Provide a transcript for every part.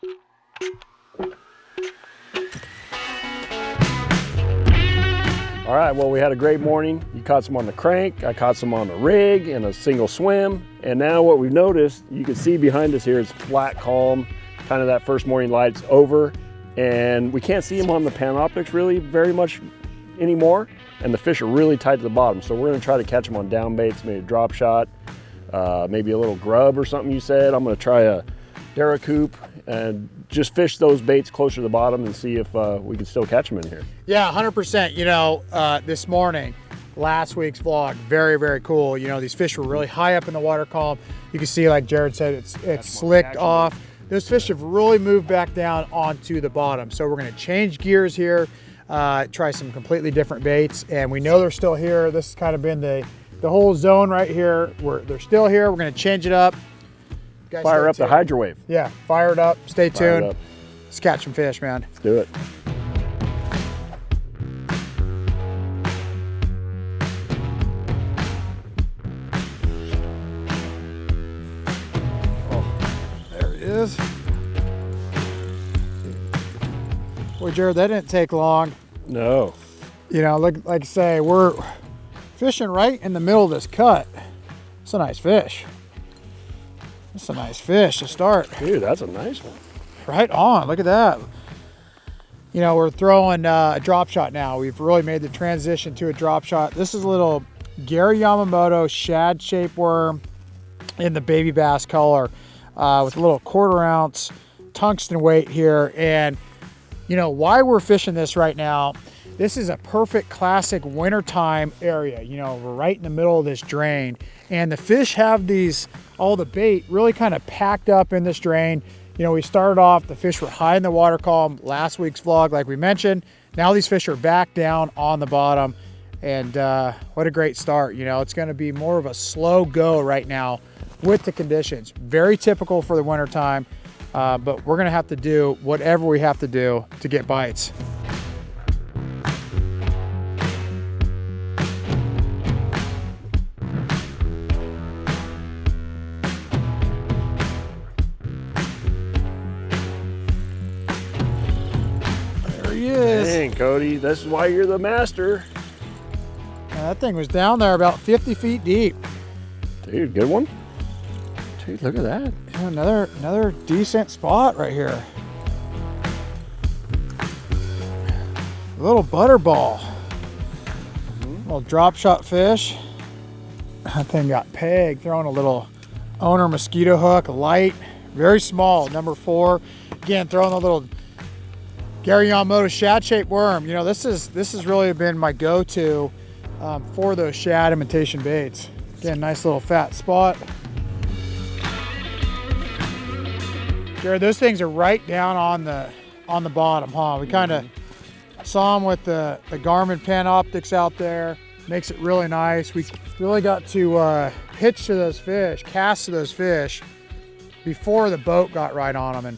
All right, well, we had a great morning. You caught some on the crank, I caught some on the rig in a single swim. And now what we've noticed, you can see behind us here, it's flat, calm, kind of that first morning light's over. And we can't see them on the Panoptics really very much anymore. And the fish are really tight to the bottom. So we're gonna try to catch them on down baits, maybe a drop shot, maybe a little grub or something you said. I'm gonna try a Deracoup and just fish those baits closer to the bottom and see if we can still catch them in here. Yeah, 100%. You know, this morning, last week's vlog, very, very cool. You know, these fish were really high up in the water column. You can see, like Jared said, it's slicked off. Those fish have really moved back down onto the bottom. So we're gonna change gears here, try some completely different baits. And we know they're still here. This has kind of been the whole zone right here where they're still here. We're gonna change it up. Guys, fire up the hydrowave. Yeah, fire it up, stay tuned. Let's catch some fish, man. Let's do it. There he is. Boy, Jared, that didn't take long. No. You know, like I say, we're fishing right in the middle of this cut. It's a nice fish. That's a nice fish to start. Dude, that's a nice one. Right on, look at that. You know, we're throwing a drop shot now. We've really made the transition to a drop shot. This is a little Gary Yamamoto shad shaped worm in the baby bass color with a little 1/4 ounce tungsten weight here. And you know, why we're fishing this right now, this is a perfect classic wintertime area. You know, we're right in the middle of this drain and the fish have these, all the bait really kind of packed up in this drain. You know, we started off, the fish were high in the water column last week's vlog, like we mentioned. Now these fish are back down on the bottom and what a great start. You know, it's gonna be more of a slow go right now with the conditions. Very typical for the wintertime, but we're gonna have to do whatever we have to do to get bites. Dang, Cody, this is why you're the master. That thing was down there about 50 feet deep. Dude, good one. Dude, look at that. Yeah, another decent spot right here. A little butterball. Little drop shot fish. That thing got pegged, throwing a little owner mosquito hook, light, very small, number 4. Again, throwing a little Gary Yamamoto shad shaped worm. You know, this has really been my go-to for those shad imitation baits. Again, nice little fat spot. Jared, those things are right down on the bottom, huh? We kind of saw them with the Garmin Panoptics out there. Makes it really nice. We really got to hitch to those fish, cast to those fish before the boat got right on them. And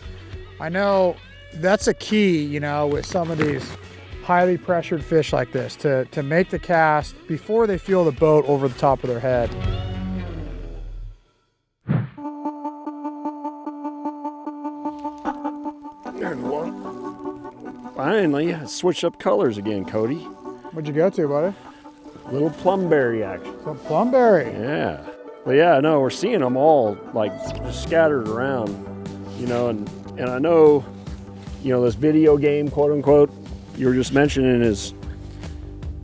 I know that's a key, you know, with some of these highly pressured fish like this, to make the cast before they feel the boat over the top of their head. There's one. Finally, I switched up colors again, Cody. What'd you go to, buddy? Little plumberry action. Some plumberry. Yeah. But yeah, no, we're seeing them all like just scattered around, you know, and I know, you know, this video game, quote unquote, you were just mentioning is,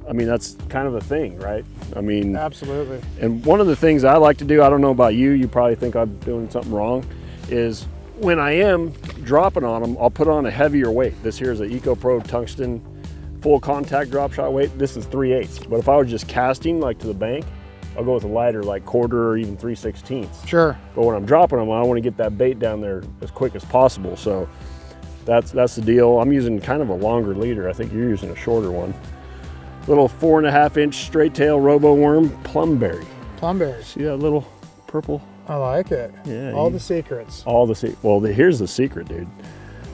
I mean, that's kind of a thing, right? I mean, absolutely. And one of the things I like to do, I don't know about you, you probably think I'm doing something wrong, is when I am dropping on them, I'll put on a heavier weight. This here is an EcoPro Tungsten full contact drop shot weight. This is 3/8. But if I was just casting like to the bank, I'll go with a lighter, like 1/4 or even 3/16. Sure. But when I'm dropping them, I want to get that bait down there as quick as possible. So that's the deal. I'm using kind of a longer leader. I think you're using a shorter one. Little 4.5-inch straight tail robo worm plumberry. Plumberry. See that little purple? I like it. Yeah. All the secrets. All the well, here's the secret, dude.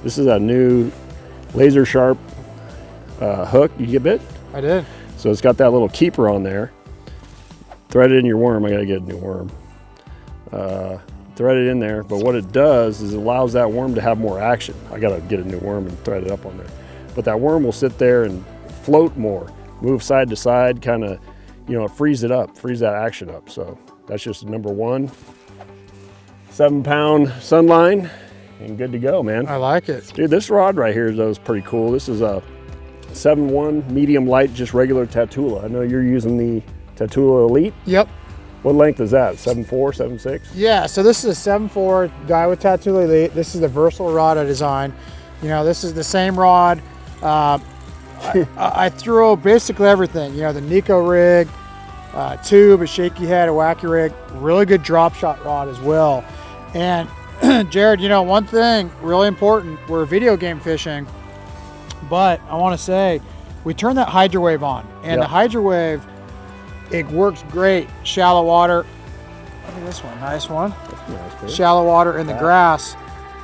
This is a new laser sharp hook. You get bit? I did. So it's got that little keeper on there. Thread it in your worm. I gotta get a new worm. thread it in there. But what it does is it allows that worm to have more action. I gotta get a new worm and thread it up on there. But that worm will sit there and float more, move side to side, kind of, you know, freeze it up, freeze that action up. So that's just number one. 7-pound Sunline and good to go, man. I like it. Dude, this rod right here though is pretty cool. This is a 7-1 medium light, just regular Tatula. I know you're using the Tatula Elite. Yep. What length is that? 7.4, 7.6? Yeah, so this is a 7.4 Daiwa Tatula Elite. This is the versatile rod I designed. You know, this is the same rod. I threw basically everything. You know, the Nico rig, tube, a shaky head, a wacky rig, really good drop shot rod as well. And Jared, you know, one thing really important, we're video game fishing, but I want to say we turn that hydro wave on, and the hydro wave, it works great shallow water. Look at this one, nice one. That's nice fish. Shallow water in the grass,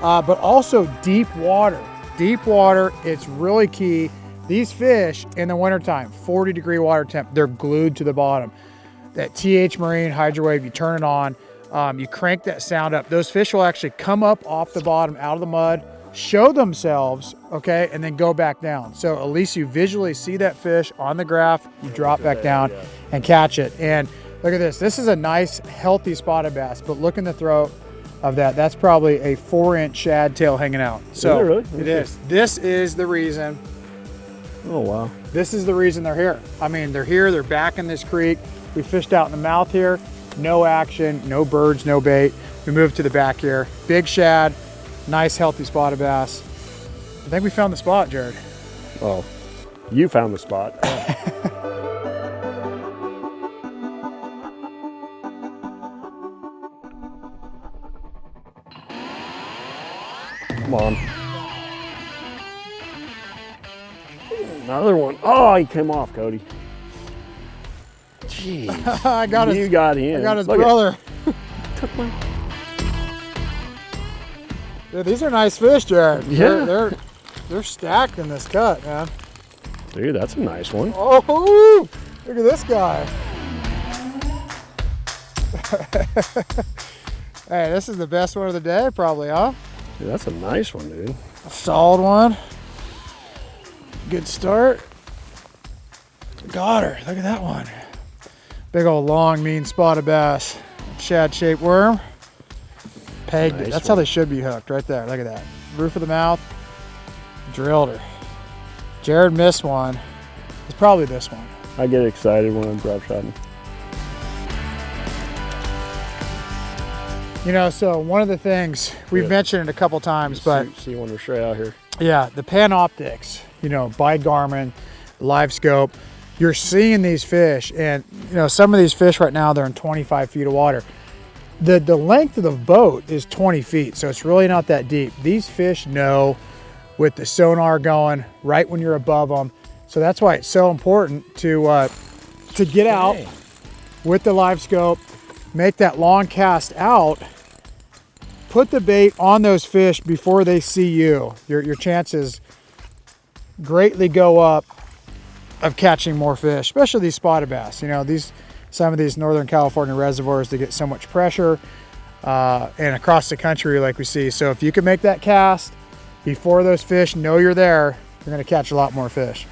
but also deep water. Deep water, it's really key. These fish in the wintertime, 40-degree water temp, they're glued to the bottom. That TH Marine hydro wave, you turn it on, you crank that sound up. Those fish will actually come up off the bottom, out of the mud, show themselves, okay, and then go back down. So at least you visually see that fish on the graph, you drop back down and catch it. And look at this. This is a nice, healthy spotted bass, but look in the throat of that. That's probably a 4-inch shad tail hanging out. So Is it really? it is. This is the reason. Oh, wow. This is the reason they're here. I mean, they're here, they're back in this creek. We fished out in the mouth here, no action, no birds, no bait. We moved to the back here. Big shad, nice healthy spotted bass. I think we found the spot, Jared. Oh, you found the spot. Come on. Another one. Oh, he came off, Cody. Jeez. I got his, you got him. I got his Look brother. Took my... Dude, these are nice fish, Jared. Yeah. They're stacked in this cut, man. Dude, that's a nice one. Oh, look at this guy. Hey, this is the best one of the day, probably, huh? Dude, that's a nice one, dude. A solid one. Good start. Got her. Look at that one. Big old long, mean spotted bass. Shad-shaped worm. Pegged it. That's how they should be hooked, right there. Look at that. Roof of the mouth. Drilled her. Jared missed one. It's probably this one. I get excited when I'm drop shotting. You know, so one of the things we've mentioned it a couple times, but see one straight out here. Yeah, the Panoptics, you know, by Garmin, live scope, you're seeing these fish, and you know, some of these fish right now, they're in 25 feet of water. The length of the boat is 20 feet, so it's really not that deep. These fish know with the sonar going right when you're above them. So that's why it's so important to get out with the live scope, make that long cast out, put the bait on those fish before they see you. Your chances greatly go up of catching more fish, especially these spotted bass. You know, some of these Northern California reservoirs, they get so much pressure and across the country like we see. So if you can make that cast before those fish know you're there, you're gonna catch a lot more fish.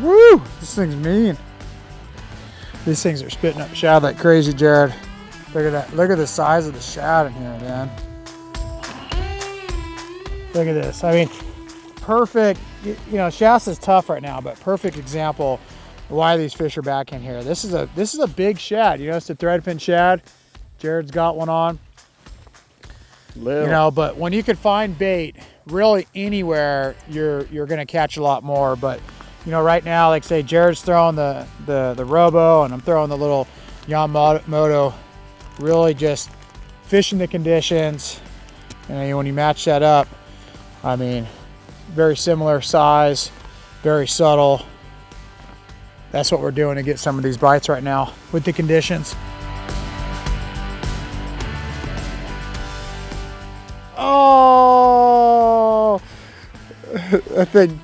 Woo! This thing's mean. These things are spitting up shad like crazy, Jared. Look at that. Look at the size of the shad in here, man. Look at this. I mean, perfect. You know, Shasta's tough right now, but perfect example of why these fish are back in here. This is a big shad. You know, it's a threadfin shad. Jared's got one on. Little. You know, but when you can find bait really anywhere, you're gonna catch a lot more. But you know, right now, like say Jared's throwing the Robo and I'm throwing the little Yamamoto, really just fishing the conditions. And when you match that up, I mean, very similar size, very subtle. That's what we're doing to get some of these bites right now with the conditions. That thing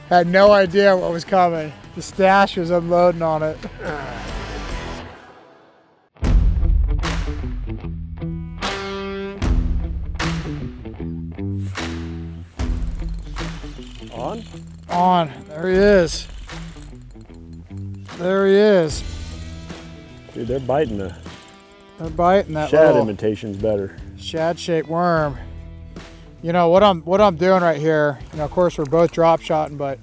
had no idea what was coming. The stash was unloading on it. On? On. There he is. There he is. Dude, they're biting the They're biting that Shad little imitation's better. Shad-shaped worm. You know what I'm doing right here. You know, of course we're both drop shotting, but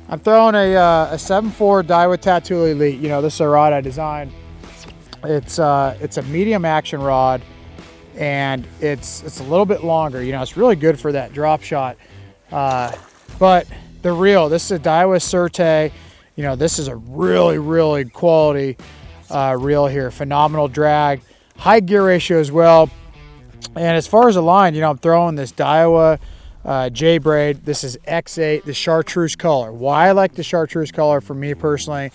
I'm throwing a 7.4 Daiwa Tatula Elite. You know, this is a rod I designed. It's a medium action rod, and it's a little bit longer. You know, it's really good for that drop shot. But the reel, this is a Daiwa Certate. You know, this is a really quality reel here. Phenomenal drag, high gear ratio as well. And as far as the line, you know, I'm throwing this Daiwa J braid. This is X8, the chartreuse color. Why I like the chartreuse color for me personally,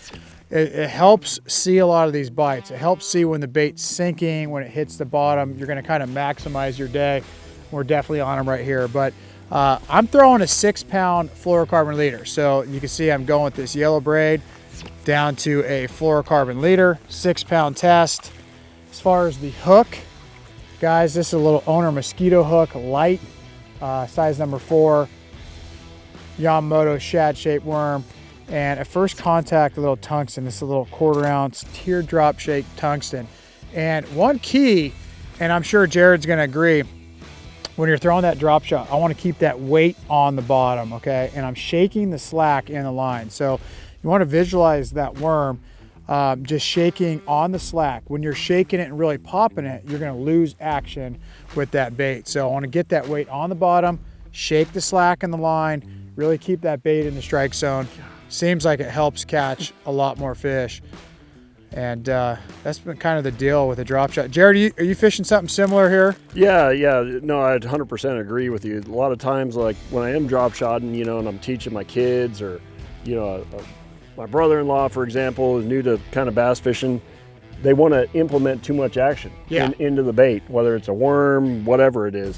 it helps see a lot of these bites. It helps see when the bait's sinking, when it hits the bottom. You're going to kind of maximize your day. We're definitely on them right here. But I'm throwing a 6-pound fluorocarbon leader. So you can see I'm going with this yellow braid down to a fluorocarbon leader, 6-pound test. As far as the hook, guys, this is a little owner Mosquito hook, light, size number 4, Yamamoto shad-shaped worm, and at first contact a little tungsten. This is a little 1/4 ounce teardrop shaped tungsten. And one key, and I'm sure Jared's gonna agree, when you're throwing that drop shot, I wanna keep that weight on the bottom, okay? And I'm shaking the slack in the line. So you wanna visualize that worm just shaking on the slack. When you're shaking it and really popping it, you're gonna lose action with that bait. So I wanna get that weight on the bottom, shake the slack in the line, really keep that bait in the strike zone. Seems like it helps catch a lot more fish. And that's been kind of the deal with a drop shot. Jared, are you fishing something similar here? Yeah, no, I 100% agree with you. A lot of times, like when I am drop shotting, you know, and I'm teaching my kids, or, you know, my brother-in-law, for example, is new to kind of bass fishing. They want to implement too much action into the bait, whether it's a worm, whatever it is.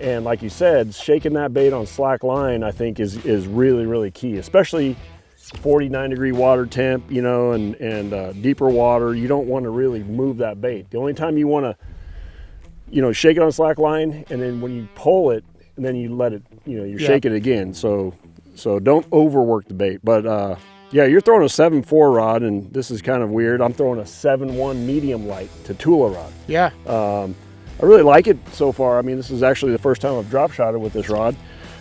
And like you said, shaking that bait on slack line, I think is really key, especially 49-degree water temp, you know, and deeper water. You don't want to really move that bait. The only time you want to, you know, shake it on slack line, and then when you pull it, and then you let it, you know, you shake it again. So don't overwork the bait. But yeah, you're throwing a 7.4 rod, and this is kind of weird. I'm throwing a 7.1 medium light Tatula rod. Yeah. I really like it so far. I mean, this is actually the first time I've drop shotted with this rod.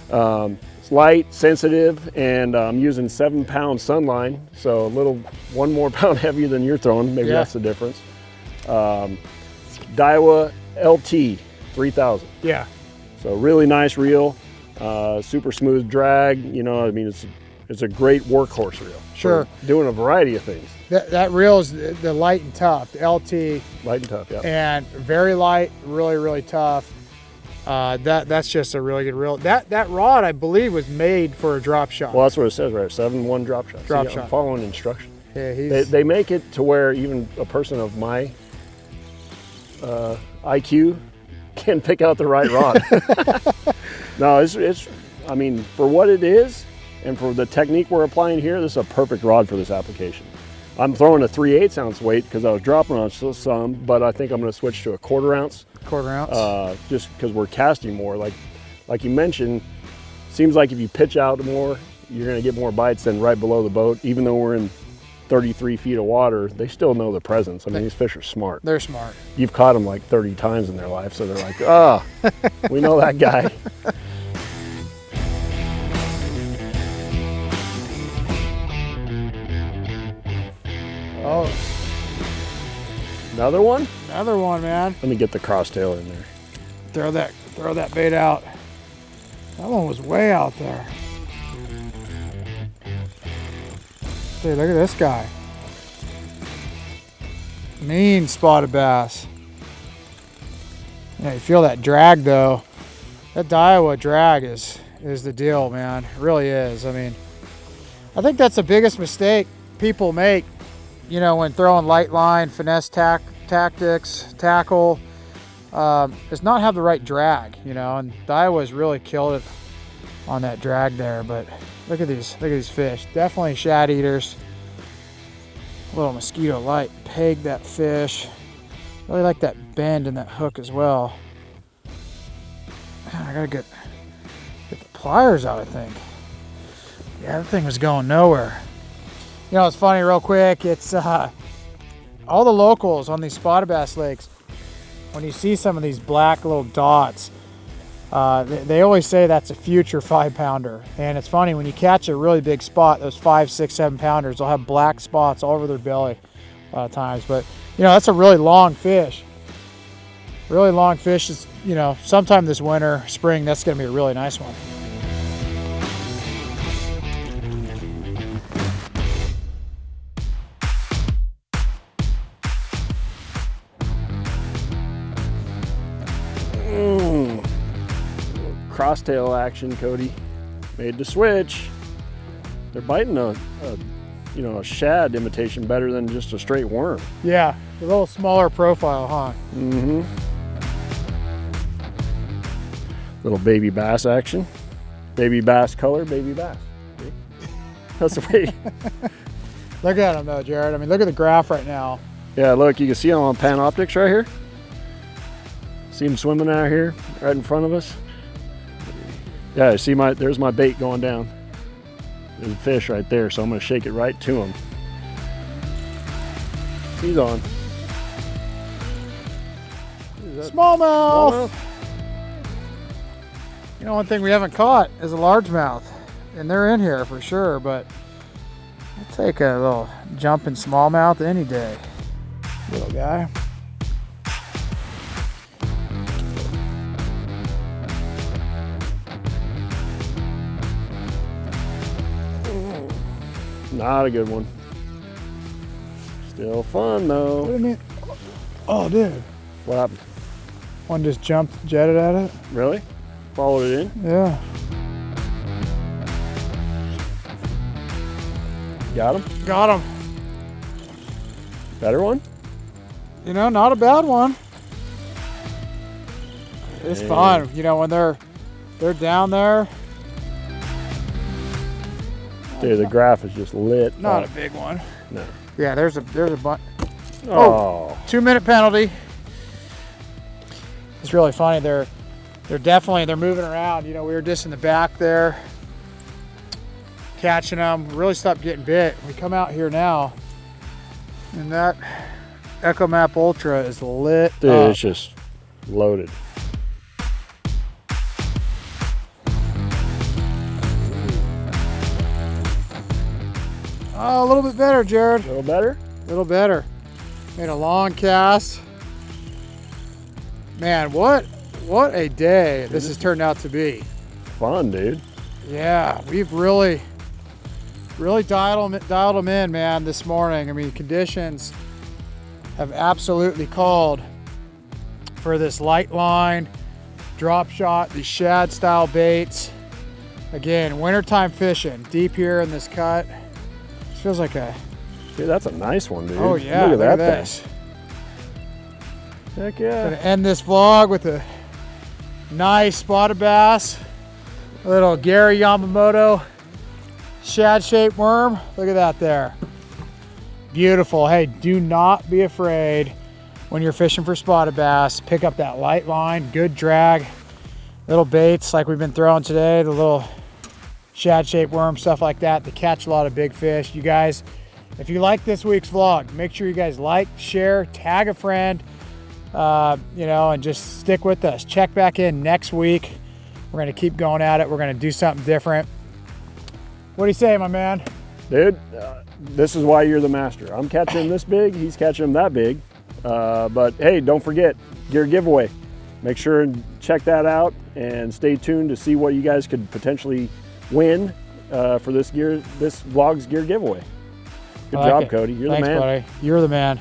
It's light, sensitive, and I'm using 7-pound Sunline, so a little 1 more pound heavier than you're throwing. Maybe that's the difference. Daiwa LT 3000. Yeah. So really nice reel, super smooth drag. You know, I mean, it's a great workhorse reel. Sure. Doing a variety of things. That reel is the light and tough, the LT. Light and tough, yeah. And very light, really tough. That's just a really good reel. That rod, I believe, was made for a drop shot. Well, that's what it says, right? 7.1 drop shot. Drop See, shot. I'm following instructions. Yeah, They make it to where even a person of my IQ can pick out the right rod. No, it's. I mean, for what it is, and for the technique we're applying here, this is a perfect rod for this application. I'm throwing a 3/8 ounce weight because I was dropping on some, but I think I'm going to switch to a 1/4 ounce. 1/4 ounce. Just because we're casting more. Like you mentioned, seems like if you pitch out more, you're going to get more bites than right below the boat. Even though we're in 33 feet of water, they still know the presence. I mean, these fish are smart. They're smart. You've caught them like 30 times in their life, so they're like, oh, we know that guy. Oh, Another one? another one, man. Let me get the crosstail in there. Throw that bait out. That one was way out there. Dude, look at this guy. Mean spotted bass. Yeah, you feel that drag though. That Daiwa drag is the deal, man. It really is. I mean, I think that's the biggest mistake people make, you know, when throwing light line, finesse tactics, tackle, is not have the right drag, you know, and Daiwa's really killed it on that drag there. But look at these fish. Definitely shad eaters. Little Mosquito light pegged that fish. Really like that bend in that hook as well. Man, I gotta get the pliers out, I think. Yeah, that thing was going nowhere. You know, it's funny real quick. It's all the locals on these spotted bass lakes, when you see some of these black little dots, they always say that's a future 5-pounder. And it's funny, when you catch a really big spot, those 5, 6, 7-pounders, they'll have black spots all over their belly a lot of times. But, you know, that's a really long fish. Really long fish is, you know, sometime this winter, spring, that's going to be a really nice one. Crosstail action, Cody. Made the switch. They're biting a shad imitation better than just a straight worm. Yeah, a little smaller profile, huh? Mm-hmm. Little baby bass action. Baby bass color, baby bass. See? That's the way. Look at him though, Jared. I mean, look at the graph right now. Yeah, look, you can see him on Panoptics right here. See him swimming out here, right in front of us. Yeah, you see there's my bait going down. There's a fish right there, so I'm gonna shake it right to him. He's on. Smallmouth. You know, one thing we haven't caught is a largemouth, and they're in here for sure, but I'll take a little jumping smallmouth any day. Little guy. Not a good one. Still fun though. What do you mean? Oh, dude. What happened? One just jumped, jetted at it. Really? Followed it in? Yeah. Got him? Got him. Better one? You know, not a bad one. It's fun, you know, when they're down there. Dude, the graph is just lit. Not a big one. No. Yeah, there's a bunch. Oh. 2-minute penalty. It's really funny. They're moving around. You know, we were just in the back there catching them. Really stopped getting bit. We come out here now, and that EchoMAP Ultra is lit Dude, up. it's just loaded. Oh, a little bit better, Jared. A little better? A little better. Made a long cast. Man, what a day this has turned out to be. Fun, dude. Yeah, we've really dialed them in, man, this morning. I mean, conditions have absolutely called for this light line, drop shot, these shad style baits. Again, wintertime fishing, deep here in this cut. This feels like a... Dude, that's a nice one, dude. Oh yeah, look at that this. thing. Heck yeah. Gonna end this vlog with a nice spotted bass. A little Gary Yamamoto shad-shaped worm. Look at that there. Beautiful. Hey, do not be afraid when you're fishing for spotted bass. Pick up that light line, good drag. Little baits like we've been throwing today, the little shad-shaped worm, stuff like that, to catch a lot of big fish. You guys, if you like this week's vlog, make sure you guys like, share, tag a friend, you know, and just stick with us. Check back in next week. We're gonna keep going at it. We're gonna do something different. What do you say, my man? Dude, this is why you're the master. I'm catching him this big, he's catching him that big. But hey, don't forget, gear giveaway. Make sure and check that out and stay tuned to see what you guys could potentially win for this vlog's gear giveaway. Good job, Cody. You're Thanks, the man. buddy. You're the man.